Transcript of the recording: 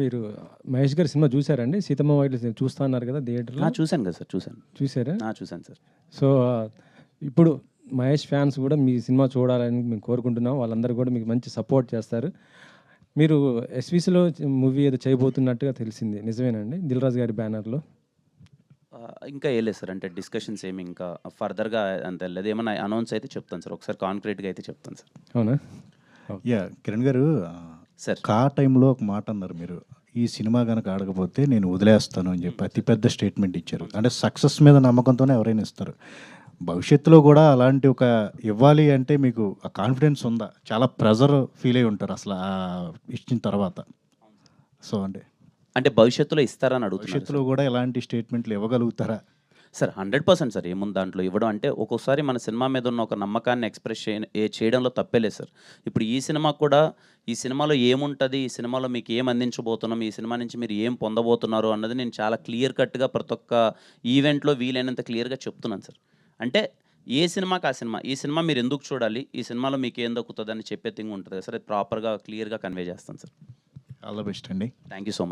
మీరు మహేష్ గారి సినిమా చూసారండి? 'సీతమ్మ వాకిట్లో' చూస్తా అన్నారు కదా థియేటర్‌లో. చూశాను కదా సార్, చూశాను. చూసారా? చూశాను సార్. సో, ఇప్పుడు మహేష్ ఫ్యాన్స్ కూడా మీ సినిమా చూడాలని మేము కోరుకుంటున్నాం. వాళ్ళందరూ కూడా మీకు మంచి సపోర్ట్ చేస్తారు. మీరు ఎస్‌విసిలో మూవీ ఏదో చేయబోతున్నట్టుగా తెలిసింది. నిజమేనండి? 'దిల్ రాజు' గారి బ్యానర్‌లో. ఇంకా ఏలేదు సార్, అంటే డిస్కషన్స్ ఏమి ఇంకా ఫర్దర్‌గా అంత వెళ్ళలేదు. ఏమన్నా అనౌన్స్ అయితే చెప్తాను సార్, ఒకసారి కాంక్రీట్‌గా అయితే చెప్తాను సార్. అవునా? కిరణ్ గారు, సార్ కా టైంలో ఒక మాట అన్నారు మీరు. ఈ సినిమా గనక ఆడకపోతే నేను వదిలేస్తాను అని చెప్పి అతిపెద్ద స్టేట్మెంట్ ఇచ్చారు. అంటే సక్సెస్ మీద నమ్మకంతోనే ఎవరైనా ఇస్తారు. భవిష్యత్తులో కూడా అలాంటి ఒక ఇవ్వాలి అంటే మీకు ఆ కాన్ఫిడెన్స్ ఉందా? చాలా ప్రెజర్ ఫీల్ అయి ఉంటారు అసలు ఇచ్చిన తర్వాత. సో అంటే భవిష్యత్తులో ఇస్తారని అడుగుతున్నారు భవిష్యత్తులో కూడా ఎలాంటి స్టేట్మెంట్లు ఇవ్వగలుగుతారా? సార్. 100% సార్. ఏముంది దాంట్లో ఇవ్వడం అంటే, ఒక్కోసారి మన సినిమా మీద ఉన్న ఒక నమ్మకాన్ని ఎక్స్‌ప్రెస్ చేయడంలో తప్పే లేదు సార్. ఇప్పుడు ఈ సినిమా కూడా, ఈ సినిమాలో ఏముంటది, ఈ సినిమాలో మీకు ఏం అందించబోతున్నాం, ఈ సినిమా నుంచి మీరు ఏం పొందబోతున్నారు అన్నది నేను చాలా క్లియర్ కట్‌గా ప్రతి ఒక్క ఈవెంట్‌లో వీలైనంత క్లియర్‌గా చెప్తున్నాను సార్. అంటే ఏ సినిమాకి ఆ సినిమా, ఈ సినిమా మీరు ఎందుకు చూడాలి, ఈ సినిమాలో మీకు ఏం దక్కుతదని చెప్పే థింగ్ ఉంటది కదా సార్. అది ప్రాపర్‌గా క్లియర్‌గా కన్వే చేస్తాను సార్. ఆల్ ద బెస్ట్ అండి. Thank you so much.